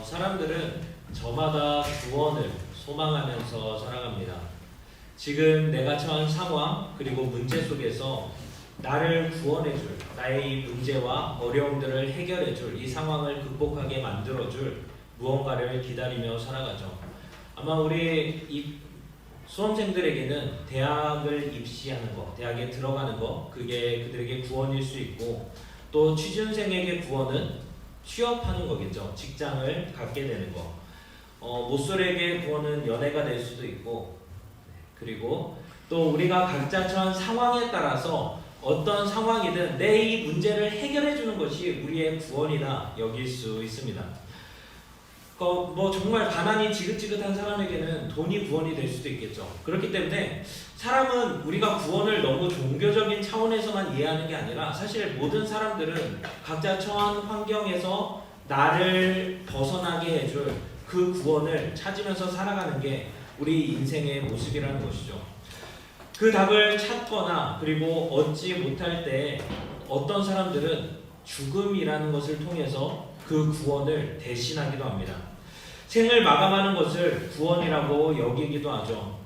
사람들은 저마다 구원을 소망하면서 살아갑니다. 지금 내가 처한 상황 그리고 문제 속에서 나를 구원해줄, 나의 이 문제와 어려움들을 해결해줄, 이 상황을 극복하게 만들어줄 무언가를 기다리며 살아가죠. 아마 우리 이 수험생들에게는 대학을 입시하는 거, 대학에 들어가는 거, 그게 그들에게 구원일 수 있고, 또 취준생에게 구원은 취업하는 거겠죠. 직장을 갖게 되는 거. 모쏠에게 구원은 연애가 될 수도 있고, 그리고 또 우리가 각자 처한 상황에 따라서 어떤 상황이든 내 이 문제를 해결해 주는 것이 우리의 구원이다 여길 수 있습니다. 뭐 정말 가난이 지긋지긋한 사람에게는 돈이 구원이 될 수도 있겠죠. 그렇기 때문에 사람은 우리가 구원을 너무 종교적인 차원에서만 이해하는 게 아니라 사실 모든 사람들은 각자 처한 환경에서 나를 벗어나게 해줄 그 구원을 찾으면서 살아가는 게 우리 인생의 모습이라는 것이죠. 그 답을 찾거나 그리고 얻지 못할 때 어떤 사람들은 죽음이라는 것을 통해서 그 구원을 대신하기도 합니다. 생을 마감하는 것을 구원이라고 여기기도 하죠.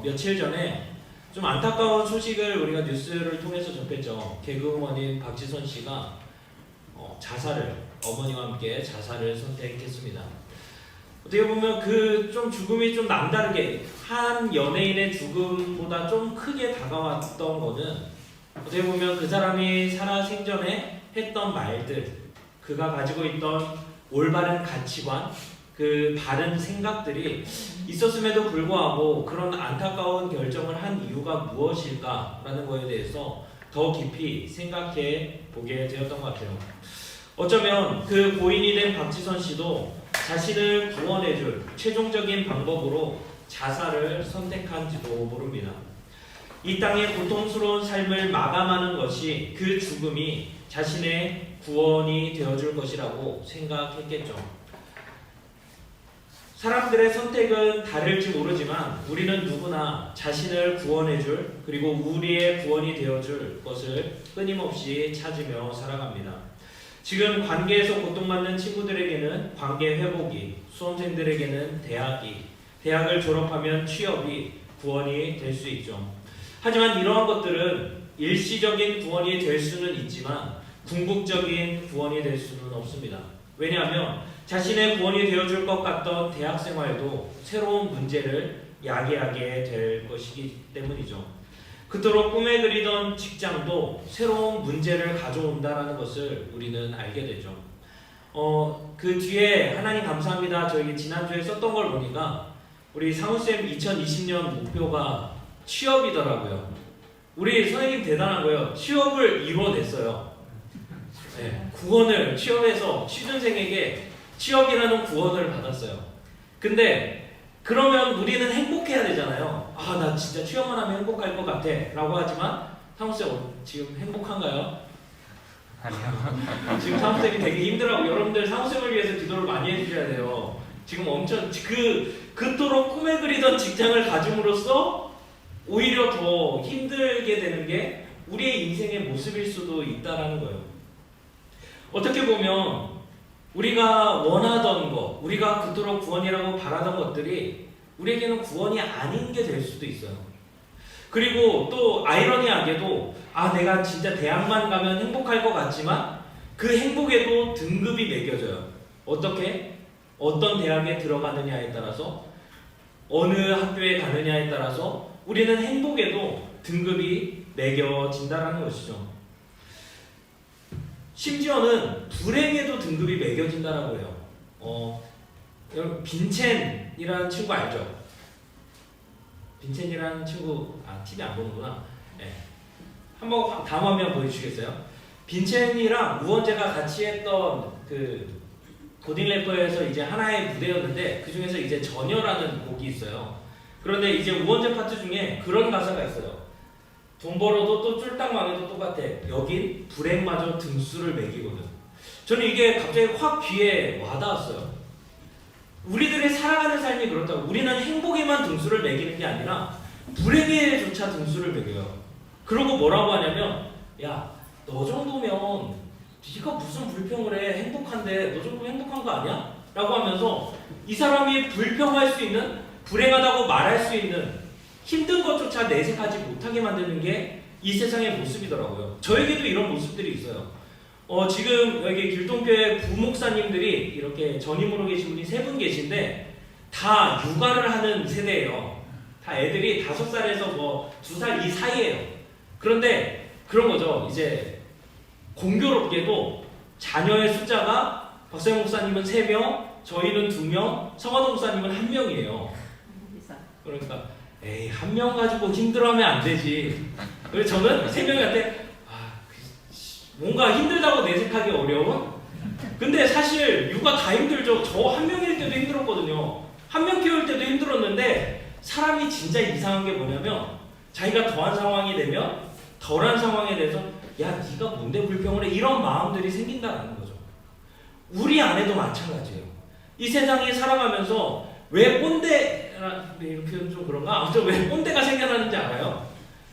며칠 전에 좀 안타까운 소식을 우리가 뉴스를 통해서 접했죠. 개그우먼인 박지선 씨가 어머니와 함께 자살을 선택했습니다. 어떻게 보면 그 좀 죽음이 좀 남다르게 한 연예인의 죽음보다 좀 크게 다가왔던 거는 어떻게 보면 그 사람이 살아생전에 했던 말들, 그가 가지고 있던 올바른 가치관, 그 바른 생각들이 있었음에도 불구하고 그런 안타까운 결정을 한 이유가 무엇일까라는 거에 대해서 더 깊이 생각해 보게 되었던 것 같아요. 어쩌면 그 고인이 된 박지선 씨도 자신을 구원해줄 최종적인 방법으로 자살을 선택한지도 모릅니다. 이 땅의 고통스러운 삶을 마감하는 것이 그 죽음이 자신의 구원이 되어줄 것이라고 생각했겠죠. 사람들의 선택은 다를지 모르지만 우리는 누구나 자신을 구원해줄 그리고 우리의 구원이 되어줄 것을 끊임없이 찾으며 살아갑니다. 지금 관계에서 고통받는 친구들에게는 관계 회복이, 수험생들에게는 대학을 졸업하면 취업이 구원이 될 수 있죠. 하지만 이러한 것들은 일시적인 구원이 될 수는 있지만 궁극적인 구원이 될 수는 없습니다. 왜냐하면 자신의 구원이 되어줄 것 같던 대학 생활도 새로운 문제를 야기하게 될 것이기 때문이죠. 그토록 꿈에 그리던 직장도 새로운 문제를 가져온다는 것을 우리는 알게 되죠. 그 뒤에 하나님 감사합니다. 저희 지난주에 썼던 걸 보니까 우리 상우쌤 2020년 목표가 취업이더라고요. 우리 선생님 대단한 거예요. 취업을 이뤄냈어요. 네, 구원을 취업해서 취준생에게 취업이라는 구원을 받았어요. 근데 그러면 우리는 행복해야 되잖아요. 나 진짜 취업만 하면 행복할 것 같아 라고 하지만 상우쌤 지금 행복한가요? 아니요. 지금 상우쌤이 되게 힘들어하고 여러분들 상우쌤을 위해서 기도를 많이 해주셔야 돼요. 지금 엄청 그토록 꿈에 그리던 직장을 가짐으로써 오히려 더 힘들게 되는 게 우리의 인생의 모습일 수도 있다라는 거예요. 어떻게 보면 우리가 원하던 것, 우리가 그토록 구원이라고 바라던 것들이 우리에게는 구원이 아닌 게 될 수도 있어요. 그리고 또 아이러니하게도 내가 진짜 대학만 가면 행복할 것 같지만 그 행복에도 등급이 매겨져요. 어떻게? 어떤 대학에 들어가느냐에 따라서 어느 학교에 가느냐에 따라서 우리는 행복에도 등급이 매겨진다는 것이죠. 심지어는 불행에도 등급이 매겨진다라고 해요. 여러분 빈첸이라는 친구 알죠? 빈첸이라는 친구 TV 안 보는구나. 네. 한번 다음 화면 보여주시겠어요? 빈첸이랑 우원재가 같이 했던 그 고딩 래퍼에서 이제 하나의 무대였는데 그 중에서 이제 전혀라는 곡이 있어요. 그런데 이제 우원재 파트 중에 그런 가사가 있어요. 돈 벌어도 또 쫄딱 망해도 똑같아. 여긴 불행마저 등수를 매기거든. 저는 이게 갑자기 확 귀에 와닿았어요. 우리들의 살아가는 삶이 그렇다고. 우리는 행복에만 등수를 매기는 게 아니라 불행에조차 등수를 매겨요. 그러고 뭐라고 하냐면 너 정도면 네가 무슨 불평을 해. 행복한데 너 정도면 행복한 거 아니야? 라고 하면서 이 사람이 불평할 수 있는, 불행하다고 말할 수 있는 힘든 것조차 내색하지 못하게 만드는 게 이 세상의 모습이더라고요. 저에게도 이런 모습들이 있어요. 지금 여기 길동교회 부목사님들이 이렇게 전임으로 계신 분이 3분 계신데 다 육아를 하는 세대예요. 다 애들이 5살에서 뭐 2살 이 사이예요. 그런데 그런 거죠. 이제 공교롭게도 자녀의 숫자가 박사영 목사님은 3명, 저희는 2명, 성화동 목사님은 1명이에요. 그러니까 에이 1명 가지고 힘들어하면 안 되지. 그래서 저는 3명한테 뭔가 힘들다고 내색하기 어려운. 근데 사실 육아 다 힘들죠. 저 1명일 때도 힘들었거든요. 1명 키울 때도 힘들었는데 사람이 진짜 이상한 게 뭐냐면 자기가 더한 상황이 되면 덜한 상황에 대해서 야 네가 뭔데 불평을 해 이런 마음들이 생긴다는 거죠. 우리 안에도 마찬가지예요. 이 세상에 살아가면서 왜 꼰대 이렇게 좀 그런가? 아무튼 왜 꼰대가 생겨나는지 알아요?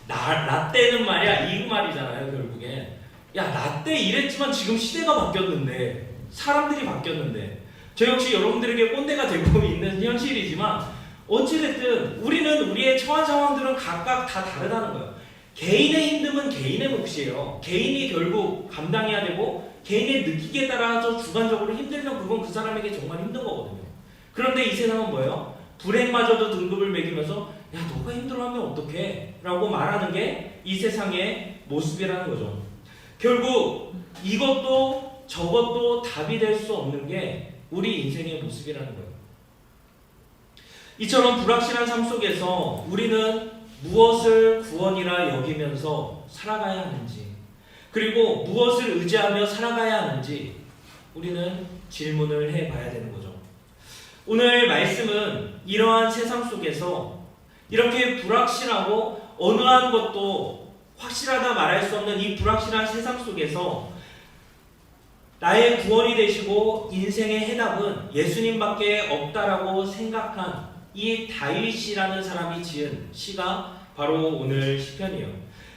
나 때는 말이야 이 말이잖아요. 결국에 야 나 때 이랬지만 지금 시대가 바뀌었는데 사람들이 바뀌었는데 저 역시 여러분들에게 꼰대가 되고 있는 현실이지만 어찌됐든 우리는 우리의 처한 상황들은 각각 다 다르다는 거예요. 개인의 힘듦은 개인의 몫이에요. 개인이 결국 감당해야 되고 개인의 느끼기에 따라서 주관적으로 힘들면 그건 그 사람에게 정말 힘든 거거든요. 그런데 이 세상은 뭐예요? 불행마저도 등급을 매기면서 야 너가 힘들어하면 어떡해? 라고 말하는 게 이 세상의 모습이라는 거죠. 결국 이것도 저것도 답이 될 수 없는 게 우리 인생의 모습이라는 거예요. 이처럼 불확실한 삶 속에서 우리는 무엇을 구원이라 여기면서 살아가야 하는지, 그리고 무엇을 의지하며 살아가야 하는지 우리는 질문을 해봐야 되는 거죠. 오늘 말씀은 이러한 세상 속에서 이렇게 불확실하고 어느 한 것도 확실하다 말할 수 없는 이 불확실한 세상 속에서 나의 구원이 되시고 인생의 해답은 예수님밖에 없다라고 생각한 이 다윗이라는 사람이 지은 시가 바로 오늘 시편이에요.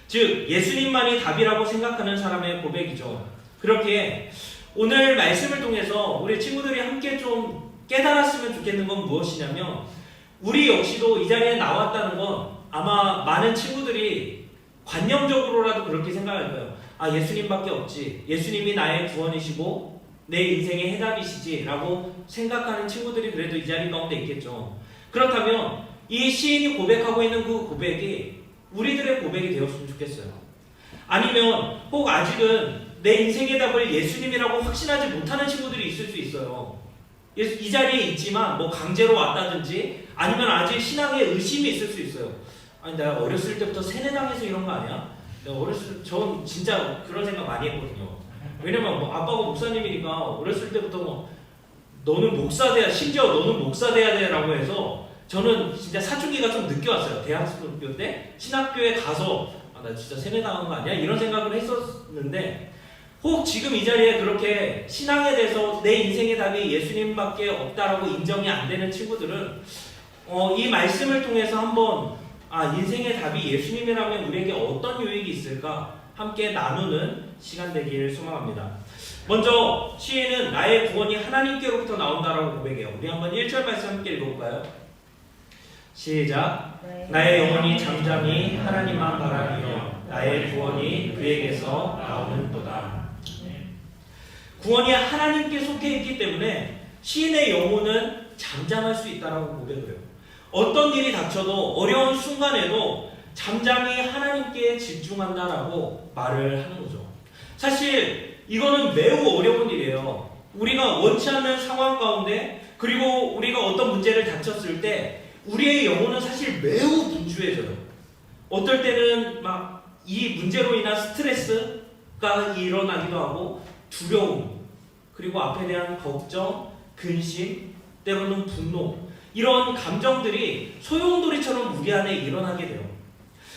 즉 예수님만이 답이라고 생각하는 사람의 고백이죠. 그렇게 오늘 말씀을 통해서 우리 친구들이 함께 좀 깨달았으면 좋겠는 건 무엇이냐면 우리 역시도 이 자리에 나왔다는 건 아마 많은 친구들이 관념적으로라도 그렇게 생각할 거예요. 아 예수님밖에 없지. 예수님이 나의 구원이시고 내 인생의 해답이시지 라고 생각하는 친구들이 그래도 이 자리 가운데 있겠죠. 그렇다면 이 시인이 고백하고 있는 그 고백이 우리들의 고백이 되었으면 좋겠어요. 아니면 혹 아직은 내 인생의 답을 예수님이라고 확신하지 못하는 친구들이 있을 수 있어요. 이 자리에 있지만 뭐 강제로 왔다든지 아니면 아직 신앙에 의심이 있을 수 있어요. 아니 내가 어렸을 때부터 세뇌당해서 이런 거 아니야? 내가 전 진짜 그런 생각 많이 했거든요. 왜냐면 뭐 아빠가 목사님이니까 어렸을 때부터 뭐 너는 목사 돼야, 심지어 너는 목사 돼야 돼 라고 해서 저는 진짜 사춘기가 좀 늦게 왔어요. 대학교 때 신학교에 가서 나 진짜 세뇌당한 거 아니야? 이런 생각을 했었는데 혹 지금 이 자리에 그렇게 신앙에 대해서 내 인생의 답이 예수님밖에 없다라고 인정이 안 되는 친구들은 이 말씀을 통해서 한번 인생의 답이 예수님이라면 우리에게 어떤 유익이 있을까 함께 나누는 시간 되길 소망합니다. 먼저 시인은 나의 구원이 하나님께로부터 나온다라고 고백해요. 우리 한번 1절 말씀 함께 읽어볼까요? 시작. 나의 영혼이 잠잠히 하나님만 바라며 나의 구원이 그에게서 나오는도다. 구원이 하나님께 속해 있기 때문에 시인의 영혼은 잠잠할 수 있다라고 고백을 해요. 어떤 일이 닥쳐도 어려운 순간에도 잠잠히 하나님께 집중한다라고 말을 하는 거죠. 사실 이거는 매우 어려운 일이에요. 우리가 원치 않는 상황 가운데 그리고 우리가 어떤 문제를 닥쳤을 때 우리의 영혼은 사실 매우 분주해져요. 어떨 때는 막 이 문제로 인한 스트레스가 일어나기도 하고 두려움, 그리고 앞에 대한 걱정, 근심, 때로는 분노 이런 감정들이 소용돌이처럼 우리 안에 일어나게 돼요.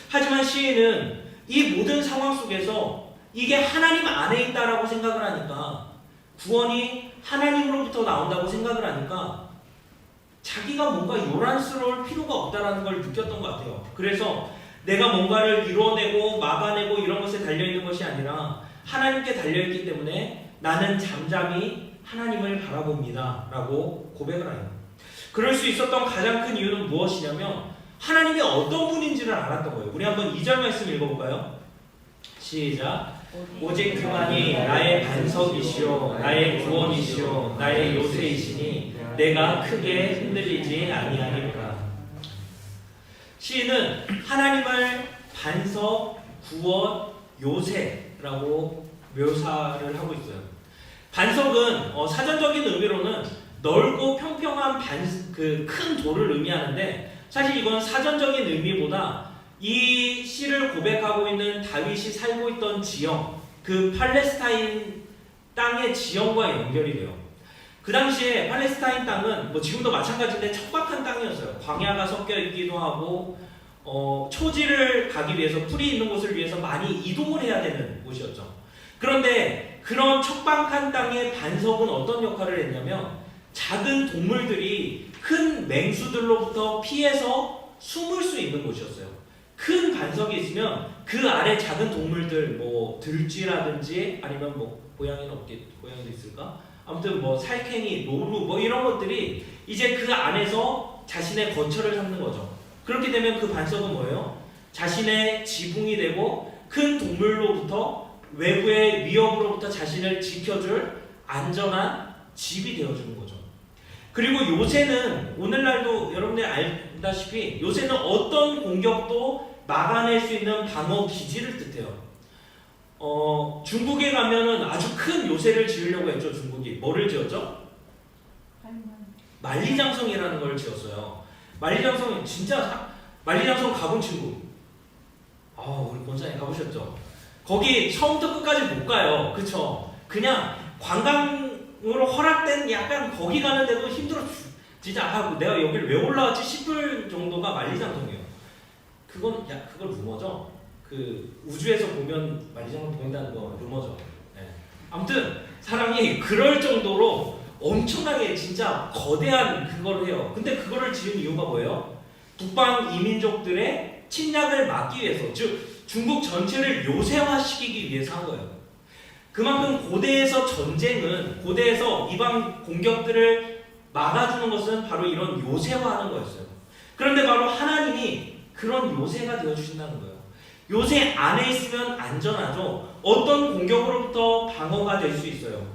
하지만 시인은 이 모든 상황 속에서 이게 하나님 안에 있다라고 생각을 하니까 구원이 하나님으로부터 나온다고 생각을 하니까 자기가 뭔가 요란스러울 필요가 없다라는 걸 느꼈던 것 같아요. 그래서 내가 뭔가를 이뤄내고 막아내고 이런 것에 달려있는 것이 아니라 하나님께 달려있기 때문에 나는 잠잠히 하나님을 바라봅니다 라고 고백을 해요. 그럴 수 있었던 가장 큰 이유는 무엇이냐면 하나님이 어떤 분인지를 알았던 거예요. 우리 한번 2절 말씀 읽어볼까요? 시작. 오직 그만이 나의 반석이시오 나의 구원이시오 나의 요새이시니 내가 크게 흔들리지 아니하리로라. 시인은 하나님을 반석, 구원, 요새라고 묘사를 하고 있어요. 반석은 사전적인 의미로는 넓고 평평한 큰 돌을 의미하는데 사실 이건 사전적인 의미보다 이 시를 고백하고 있는 다윗이 살고 있던 지형, 그 팔레스타인 땅의 지형과 연결이 돼요. 그 당시에 팔레스타인 땅은 뭐 지금도 마찬가지인데 척박한 땅이었어요. 광야가 섞여 있기도 하고 초지를 가기 위해서 풀이 있는 곳을 위해서 많이 이동을 해야 되는 곳이었죠. 그런데 그런 척박한 땅의 반석은 어떤 역할을 했냐면 작은 동물들이 큰 맹수들로부터 피해서 숨을 수 있는 곳이었어요. 큰 반석이 있으면 그 아래 작은 동물들, 뭐 들쥐라든지 아니면 뭐 고양이도 있을까? 아무튼 뭐 살쾡이, 노루 뭐 이런 것들이 이제 그 안에서 자신의 거처를 삼는 거죠. 그렇게 되면 그 반석은 뭐예요? 자신의 지붕이 되고 큰 동물로부터 외부의 위협으로부터 자신을 지켜줄 안전한 집이 되어주는 거죠. 그리고 요새는 오늘날도 여러분들이 알다시피 요새는 어떤 공격도 막아낼 수 있는 방어 기지를 뜻해요. 중국에 가면은 아주 큰 요새를 지으려고 했죠. 중국이 뭐를 지었죠? 만리장성이라는 걸 지었어요. 만리장성 진짜 만리장성 가본 친구. 우리 본사님 가보셨죠? 거기 처음부터 끝까지 못 가요. 그쵸? 그냥 관광으로 허락된 약간 거기 가는데도 힘들어. 진짜 내가 여기를 왜 올라왔지 싶을 정도가 만리장성이에요. 그걸 루머죠. 그 우주에서 보면 만리장성 보인다는 거 루머죠. 네. 아무튼 사람이 그럴 정도로 엄청나게 진짜 거대한 그걸 해요. 근데 그거를 지은 이유가 뭐예요? 북방 이민족들의 침략을 막기 위해서, 즉 중국 전체를 요새화시키기 위해서 한 거예요. 그만큼 고대에서 이방 공격들을 막아주는 것은 바로 이런 요새화하는 거였어요. 그런데 바로 하나님이 그런 요새가 되어주신다는 거예요. 요새 안에 있으면 안전하죠. 어떤 공격으로부터 방어가 될 수 있어요.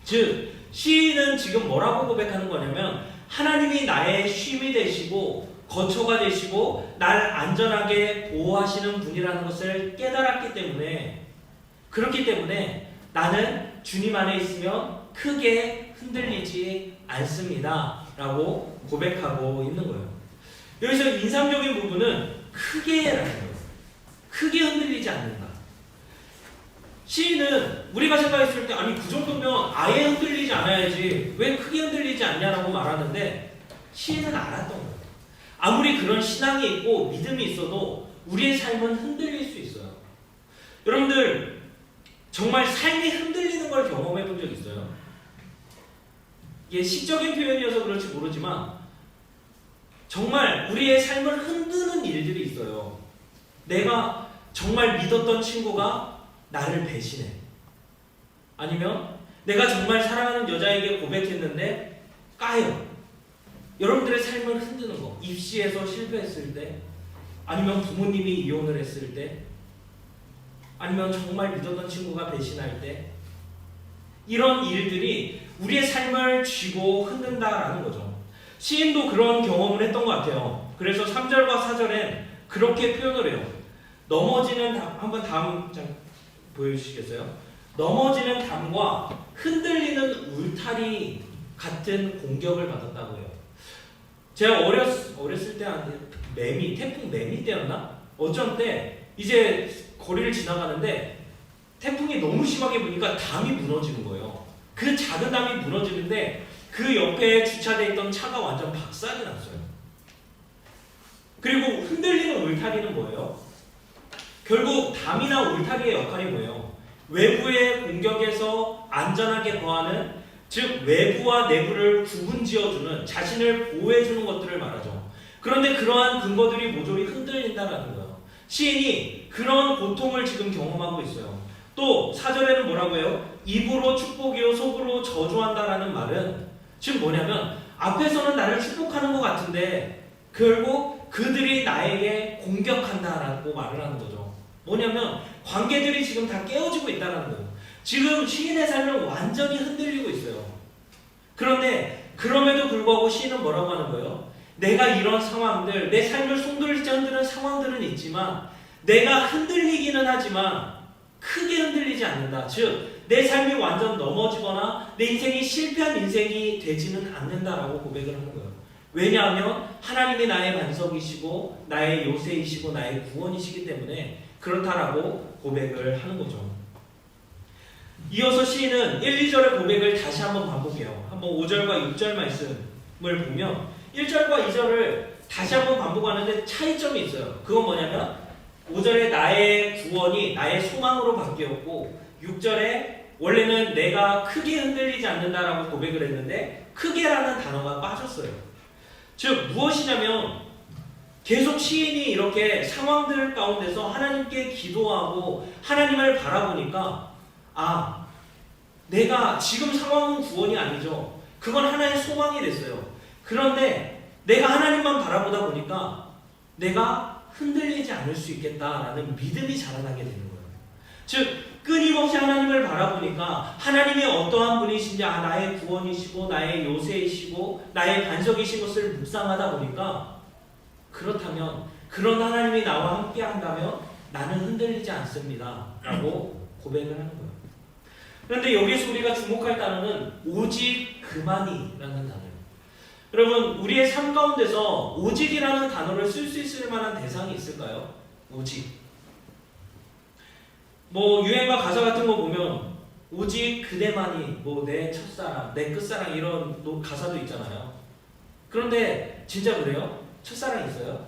즉 시인은 지금 뭐라고 고백하는 거냐면 하나님이 나의 쉼이 되시고 거처가 되시고 날 안전하게 보호하시는 분이라는 것을 깨달았기 때문에, 그렇기 때문에 나는 주님 안에 있으면 크게 흔들리지 않습니다 라고 고백하고 있는 거예요. 여기서 인상적인 부분은 크게라는 거예요. 크게 흔들리지 않는다. 시인은 우리가 생각했을 때 아니 그 정도면 아예 흔들리지 않아야지 왜 크게 흔들리지 않냐라고 말하는데 시인은 알았던 거예요. 아무리 그런 신앙이 있고 믿음이 있어도 우리의 삶은 흔들릴 수 있어요. 여러분들 정말 삶이 흔들리는 걸 경험해 본 적 있어요? 이게 시적인 표현이어서 그럴지 모르지만 정말 우리의 삶을 흔드는 일들이 있어요. 내가 정말 믿었던 친구가 나를 배신해. 아니면 내가 정말 사랑하는 여자에게 고백했는데 까요. 여러분들의 삶을 흔드는 거. 입시에서 실패했을 때, 아니면 부모님이 이혼을 했을 때, 아니면 정말 믿었던 친구가 배신할 때, 이런 일들이 우리의 삶을 쥐고 흔든다라는 거죠. 시인도 그런 경험을 했던 것 같아요. 그래서 3절과 4절엔 그렇게 표현을 해요. 한번 다음 장 보여주시겠어요? 넘어지는 담과 흔들리는 울타리 같은 공격을 받았다고 해요. 제가 어렸을 때 태풍 매미 때였나? 어쩐 때 이제 거리를 지나가는데 태풍이 너무 심하게 부니까 담이 무너지는 거예요. 그 작은 담이 무너지는데 그 옆에 주차되어 있던 차가 완전 박살이 났어요. 그리고 흔들리는 울타리는 뭐예요? 결국 담이나 울타리의 역할이 뭐예요? 외부의 공격에서 안전하게 거하는, 즉 외부와 내부를 구분지어주는, 자신을 보호해주는 것들을 말하죠. 그런데 그러한 근거들이 모조리 흔들린다는 거예요. 시인이 그런 고통을 지금 경험하고 있어요. 또 4절에는 뭐라고 해요? 입으로 축복이요 속으로 저주한다라는 말은 지금 뭐냐면 앞에서는 나를 축복하는 것 같은데 결국 그들이 나에게 공격한다라고 말을 하는 거죠. 뭐냐면 관계들이 지금 다 깨어지고 있다는 거예요. 지금 시인의 삶은 완전히 흔들리고 있어요. 그런데 그럼에도 불구하고 시인은 뭐라고 하는 거예요? 내가 이런 상황들, 내 삶을 흔드는 상황들은 있지만 내가 흔들리기는 하지만 크게 흔들리지 않는다. 즉, 내 삶이 완전 넘어지거나 내 인생이 실패한 인생이 되지는 않는다라고 고백을 하는 거예요. 왜냐하면 하나님이 나의 반석이시고 나의 요새이시고 나의 구원이시기 때문에 그렇다라고 고백을 하는 거죠. 이어서 시인은 1, 2절의 고백을 다시 한번 반복해요. 한번 5절과 6절 말씀을 보면 1절과 2절을 다시 한번 반복하는데 차이점이 있어요. 그건 뭐냐면 5절에 나의 구원이 나의 소망으로 바뀌었고 6절에 원래는 내가 크게 흔들리지 않는다라고 고백을 했는데 크게라는 단어가 빠졌어요. 즉 무엇이냐면 계속 시인이 이렇게 상황들 가운데서 하나님께 기도하고 하나님을 바라보니까 내가 지금 상황은 구원이 아니죠. 그건 하나의 소망이 됐어요. 그런데 내가 하나님만 바라보다 보니까 내가 흔들리지 않을 수 있겠다라는 믿음이 자라나게 되는 거예요. 즉 끊임없이 하나님을 바라보니까 하나님이 어떠한 분이신지 나의 구원이시고 나의 요새이시고 나의 반석이신 것을 묵상하다 보니까 그렇다면 그런 하나님이 나와 함께 한다면 나는 흔들리지 않습니다 라고 고백을 하는 거예요. 그런데 여기서 우리가 주목할 단어는 오직 그만이라는 단어예요. 여러분 우리의 삶 가운데서 오직이라는 단어를 쓸 수 있을 만한 대상이 있을까요? 오직 유행가 가사 같은 거 보면 오직 그대만이 내 첫사랑 내 끝사랑 이런 가사도 있잖아요. 그런데 진짜 그래요? 첫사랑 있어요?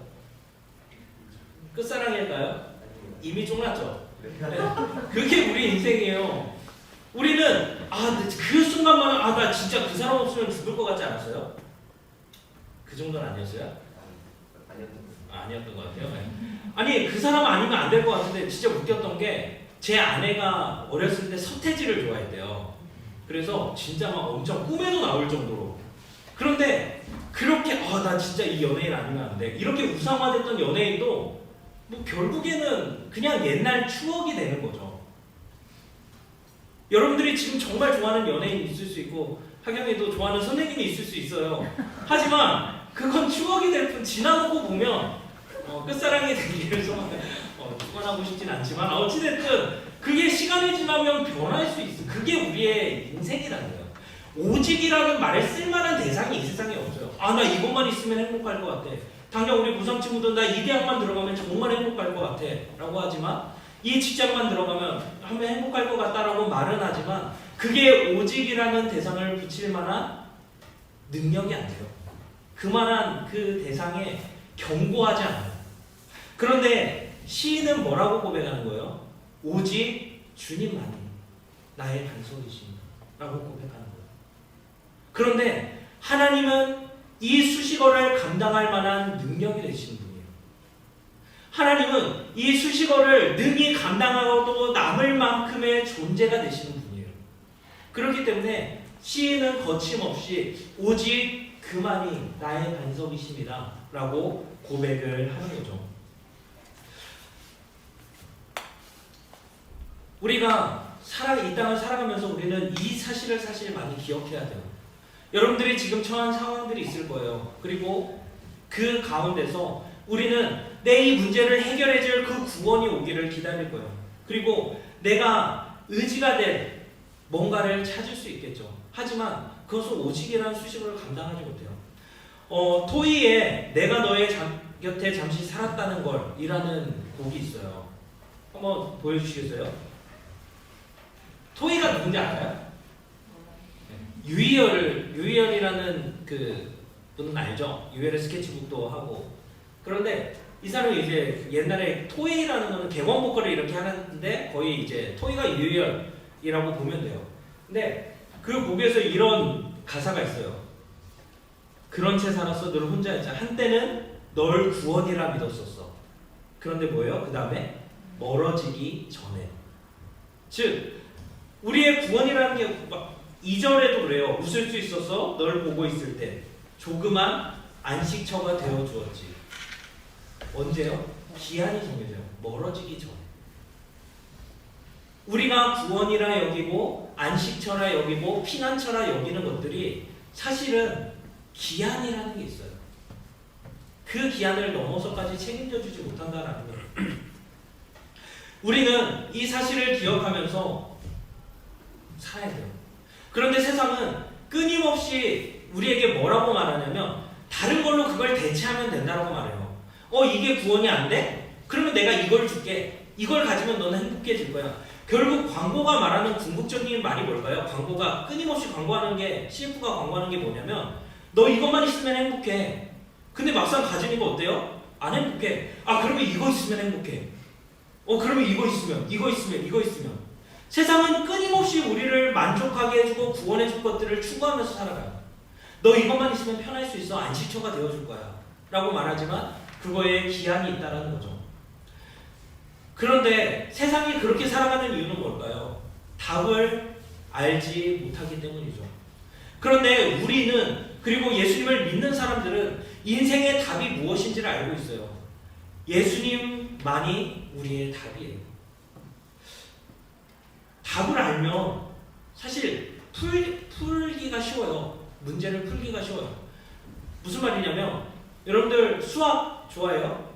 끝사랑일까요? 이미 쫑났죠? 네. 그게 우리 인생이에요. 우리는 그 순간만 나 진짜 그 사람 없으면 죽을 것 같지 않았어요? 그 정도는 아니었어요? 아니었던 것 같아요. 네. 아니 그 사람 아니면 안 될 것 같은데 진짜 웃겼던 게 제 아내가 어렸을 때 서태지를 좋아했대요. 그래서 진짜 막 엄청 꿈에도 나올 정도로. 그런데 그렇게 나 진짜 이 연예인 아니면 안 돼. 이렇게 우상화됐던 연예인도 결국에는 그냥 옛날 추억이 되는 거죠. 여러분들이 지금 정말 좋아하는 연예인이 있을 수 있고 하경이도 좋아하는 선생님이 있을 수 있어요. 하지만 그건 추억이 될 뿐 지나고 보면 끝사랑이 되기를 축원하고 싶진 않지만 어찌됐든 그게 시간이 지나면 변할 수 있어. 그게 우리의 인생이라는 거예요. 오직이라는 말을 쓸만한 대상이 이 세상에 없어요. 나 이것만 있으면 행복할 것 같아. 당장 우리 부상 친구들 나 이 대학만 들어가면 정말 행복할 것 같아 라고 하지만 이 직장만 들어가면 하면 행복할 것 같다라고 말은 하지만 그게 오직이라는 대상을 붙일 만한 능력이 안 돼요. 그만한 그 대상에 견고하지 않아요. 그런데 시인은 뭐라고 고백하는 거예요? 오직 주님만이 나의 반석이십니다 라고 고백하는 거예요. 그런데 하나님은 이 수식어를 감당할 만한 능력이 되시는 분이에요. 하나님은 이 수식어를 능히 감당하고 남을 만큼의 존재가 되시는 분이에요. 그렇기 때문에 시인은 거침없이 오직 그만이 나의 반석이십니다 라고 고백을 하는 거죠. 우리가 이 땅을 살아가면서 우리는 이 사실을 사실 많이 기억해야 돼요. 여러분들이 지금 처한 상황들이 있을 거예요. 그리고 그 가운데서 우리는 내 이 문제를 해결해 줄 그 구원이 오기를 기다릴 거예요. 그리고 내가 의지가 될 뭔가를 찾을 수 있겠죠. 하지만 그것은 오직이라는 수식어를 감당하지 못해요. 토이에 내가 너의 곁에 잠시 살았다는 걸 이라는 곡이 있어요. 한번 보여주시겠어요? 토이가 누군지 알아요? 유희열이라는 그 분은 알죠? 유희열의 스케치북도 하고. 그런데 이 사람이 이제 옛날에 토이라는 거는 객원 보컬을 이렇게 하는데 거의 이제 토이가 유희열이라고 보면 돼요. 근데 그 곡에서 이런 가사가 있어요. 그런 채 살았어 늘 혼자였자 한때는 널 구원이라 믿었었어. 그런데 뭐예요? 그 다음에 멀어지기 전에. 즉 우리의 구원이라는 게 2절에도 그래요. 웃을 수 있어서 널 보고 있을 때 조그만 안식처가 되어 주었지. 언제요? 기한이 정해져요. 멀어지기 전에. 우리가 구원이라 여기고 안식처라 여기고 피난처라 여기는 것들이 사실은 기한이라는 게 있어요. 그 기한을 넘어서까지 책임져 주지 못한다라는 거예요. 우리는 이 사실을 기억하면서 살아야 돼요. 그런데 세상은 끊임없이 우리에게 뭐라고 말하냐면 다른 걸로 그걸 대체하면 된다고 말해요. 이게 구원이 안 돼? 그러면 내가 이걸 줄게. 이걸 가지면 너는 행복해질 거야. 결국 광고가 말하는 궁극적인 말이 뭘까요? 광고가 끊임없이 광고하는 게 CF가 광고하는 게 뭐냐면 너 이것만 있으면 행복해. 근데 막상 가지니까 어때요? 안 행복해. 그러면 이거 있으면 행복해. 그러면 이거 있으면 세상은 끊임없이 우리를 만족하게 해주고 구원해줄 것들을 추구하면서 살아가요. 너 이것만 있으면 편할 수 있어. 안식처가 되어줄 거야 라고 말하지만 그거에 기한이 있다는 거죠. 그런데 세상이 그렇게 살아가는 이유는 뭘까요? 답을 알지 못하기 때문이죠. 그런데 우리는, 그리고 예수님을 믿는 사람들은 인생의 답이 무엇인지를 알고 있어요. 예수님만이 우리의 답이에요. 답을 알면 사실 풀기가 쉬워요. 문제를 풀기가 쉬워요. 무슨 말이냐면 여러분들 수학 좋아해요?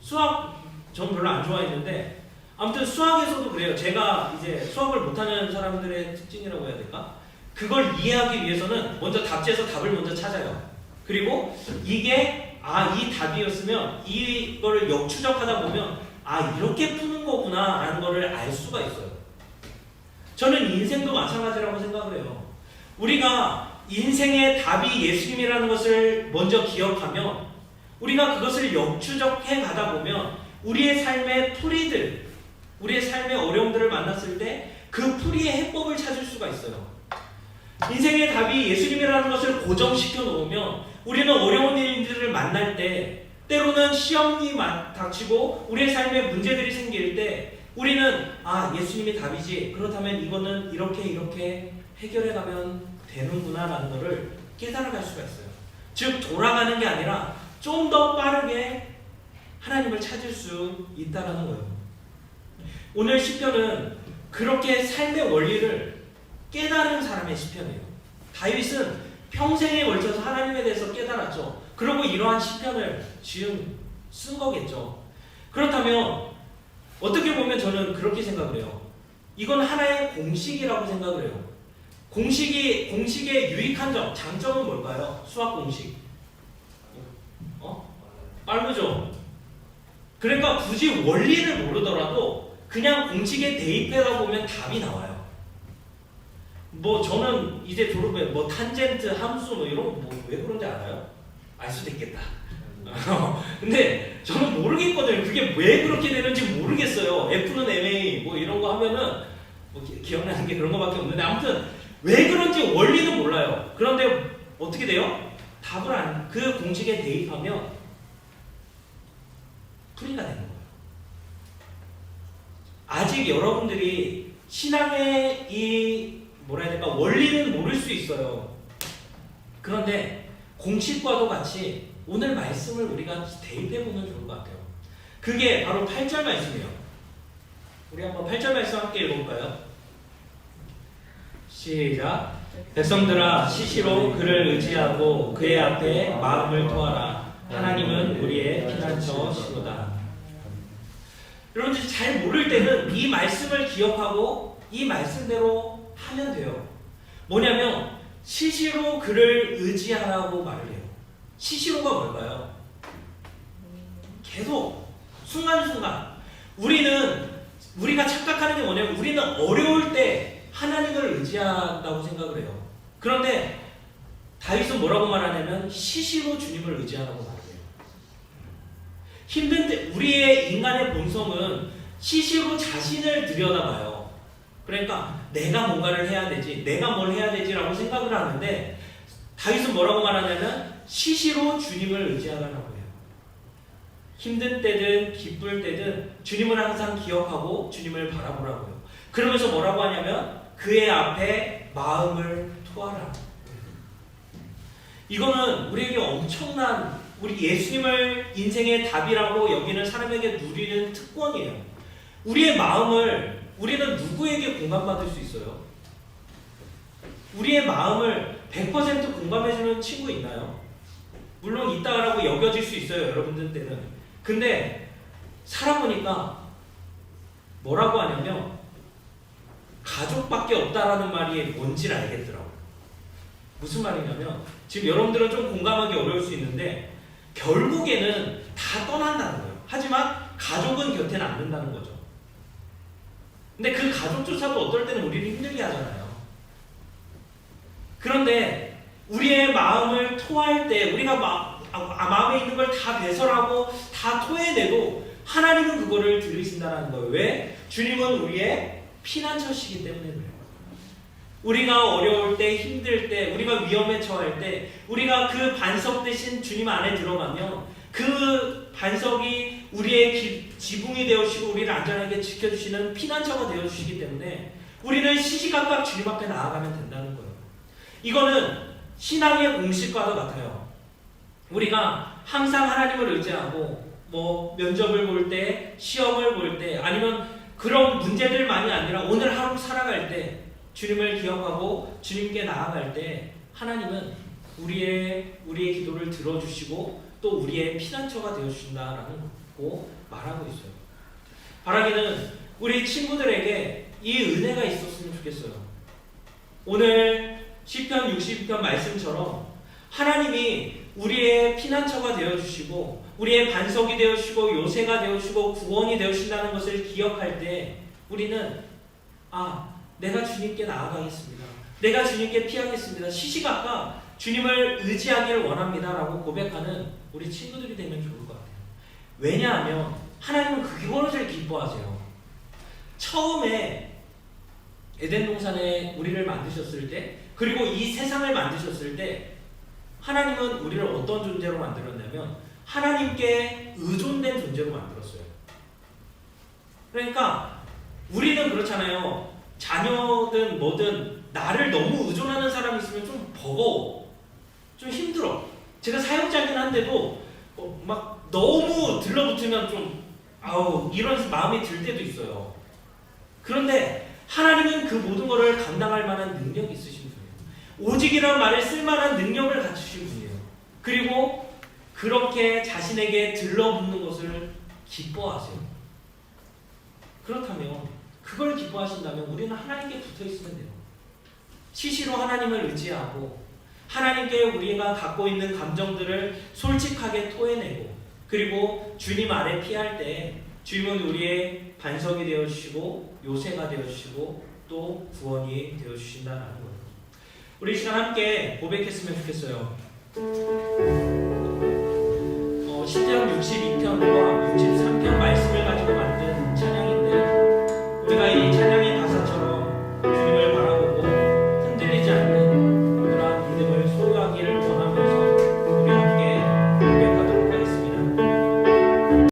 수학 저는 별로 안 좋아했는데 아무튼 수학에서도 그래요. 제가 이제 수학을 못하는 사람들의 특징이라고 해야 될까? 그걸 이해하기 위해서는 먼저 답지에서 답을 먼저 찾아요. 그리고 이게 이 답이었으면 이거를 역추적하다 보면 이렇게 푸는 거구나 라는 거를 알 수가 있어요. 저는 인생도 마찬가지라고 생각을 해요. 우리가 인생의 답이 예수님이라는 것을 먼저 기억하면 우리가 그것을 역추적해 가다 보면 우리의 삶의 풀이들, 우리의 삶의 어려움들을 만났을 때 그 풀이의 해법을 찾을 수가 있어요. 인생의 답이 예수님이라는 것을 고정시켜 놓으면 우리는 어려운 일들을 만날 때, 때로는 시험이 닥치고 우리의 삶에 문제들이 생길 때 우리는 예수님이 답이지, 그렇다면 이거는 이렇게 해결해 가면 되는구나 라는 것을 깨달아갈 수가 있어요. 즉 돌아가는 게 아니라 좀 더 빠르게 하나님을 찾을 수 있다는 거예요. 오늘 시편은 그렇게 삶의 원리를 깨달은 사람의 시편이에요. 다윗은 평생에 걸쳐서 하나님에 대해서 깨달았죠. 그리고 이러한 시편을 지금 쓴 거겠죠. 그렇다면 어떻게 보면 저는 그렇게 생각을 해요. 이건 하나의 공식이라고 생각을 해요. 공식의 유익한 점, 장점은 뭘까요? 수학 공식. 빠르죠. 그러니까 굳이 원리를 모르더라도 그냥 공식에 대입해다 보면 답이 나와요. 저는 이제 졸업해 탄젠트, 함수 이런 거 왜 그런지 알아요? 알 수도 있겠다. 근데 저는 모르겠거든요. 그게 왜 그렇게 되는지 모르겠어요. F는 MA 이런 거 하면은 기억나는 게 그런 거밖에 없는데 아무튼 왜 그런지 원리는 몰라요. 그런데 어떻게 돼요? 답을 그 공식에 대입하면 풀이가 되는 거예요. 아직 여러분들이 신앙의 이 원리는 모를 수 있어요. 그런데 공식과도 같이 오늘 말씀을 우리가 대입해보면 좋을 것 같아요. 그게 바로 8절 말씀이에요. 우리 한번 8절 말씀 함께 읽어볼까요? 시작. 백성들아 시시로 그를 의지하고 그의 앞에 마음을 토하라. 하나님은 우리의 피난처시로다. 여러분들이 잘 모를 때는 이 말씀을 기억하고 이 말씀대로 하면 돼요. 뭐냐면 시시로 그를 의지하라고 말을 해요. 시시로가 뭘까요? 계속 순간순간 우리가 착각하는 게 뭐냐면 우리는 어려울 때 하나님을 의지한다고 생각을 해요. 그런데 다윗은 뭐라고 말하냐면 시시로 주님을 의지하라고 말해요. 힘든 때 우리의 인간의 본성은 시시로 자신을 들여다봐요. 그러니까 내가 뭔가를 해야 되지, 내가 뭘 해야 되지라고 생각을 하는데 다윗은 뭐라고 말하냐면 시시로 주님을 의지하라고 해요. 힘든 때든 기쁠 때든 주님을 항상 기억하고 주님을 바라보라고요. 그러면서 뭐라고 하냐면 그의 앞에 마음을 토하라. 이거는 우리에게 엄청난, 우리 예수님을 인생의 답이라고 여기는 사람에게 누리는 특권이에요. 우리의 마음을 우리는 누구에게 공감받을 수 있어요? 우리의 마음을 100% 공감해주는 친구 있나요? 물론 있다라고 여겨질 수 있어요, 여러분들 때는. 근데 살아보니까 뭐라고 하냐면 가족밖에 없다라는 말이 뭔지를 알겠더라고요. 무슨 말이냐면 지금 여러분들은 좀 공감하기 어려울 수 있는데 결국에는 다 떠난다는 거예요. 하지만 가족은 곁에 남는다는 거죠. 근데 그 가족조차도 어떨 때는 우리를 힘들게 하잖아요. 그런데 우리의 마음을 토할 때 우리가 마음에 있는 걸 다 배설하고 다 토해내도 하나님은 그거를 들으신다는 거예요. 왜? 주님은 우리의 피난처시기 때문에 그래요. 우리가 어려울 때, 힘들 때, 우리가 위험에 처할 때 우리가 그 반석 대신 주님 안에 들어가면 그 반석이 우리의 지붕이 되어주시고 우리를 안전하게 지켜주시는 피난처가 되어주시기 때문에 우리는 시시각각 주님 앞에 나아가면 된다는 거예요. 이거는 신앙의 공식과도 같아요. 우리가 항상 하나님을 의지하고 뭐 면접을 볼 때, 시험을 볼 때, 아니면 그런 문제들만이 아니라 오늘 하루 살아갈 때 주님을 기억하고 주님께 나아갈 때 하나님은 우리의 기도를 들어주시고 또 우리의 피난처가 되어주신다라는 거 말하고 있어요. 바라기는 우리 친구들에게 이 은혜가 있었으면 좋겠어요. 오늘 시편 62편 말씀처럼 하나님이 우리의 피난처가 되어주시고 우리의 반석이 되어주시고 요새가 되어주시고 구원이 되어주신다는 것을 기억할 때 우리는 내가 주님께 나아가겠습니다. 내가 주님께 피하겠습니다. 시시각각 주님을 의지하기를 원합니다 라고 고백하는 우리 친구들이 되면 좋을 것 같아요. 왜냐하면 하나님은 그것을 기뻐하세요. 처음에 에덴 동산에 우리를 만드셨을 때 그리고 이 세상을 만드셨을 때 하나님은 우리를 어떤 존재로 만들었냐면 하나님께 의존된 존재로 만들었어요. 그러니까 우리는 그렇잖아요. 자녀든 뭐든 나를 너무 의존하는 사람이 있으면 좀 버거워. 좀 힘들어. 제가 사역자긴 한데도 막 너무 들러붙으면 좀 이런 마음이 들 때도 있어요. 그런데 하나님은 그 모든 것을 감당할 만한 능력이 있으신 분이에요. 오직이라는 말을 쓸 만한 능력을 갖추신 분이에요. 그리고 그렇게 자신에게 들러붙는 것을 기뻐하세요. 그렇다면 그걸 기뻐하신다면 우리는 하나님께 붙어있으면 돼요. 시시로 하나님을 의지하고 하나님께 우리가 갖고 있는 감정들을 솔직하게 토해내고 그리고 주님 아래 피할 때 주님은 우리의 반석이 되어주시고 요새가 되어주시고 또 구원이 되어주신다는 거예요. 우리 이 시간 함께 고백했으면 좋겠어요. 시편 62편과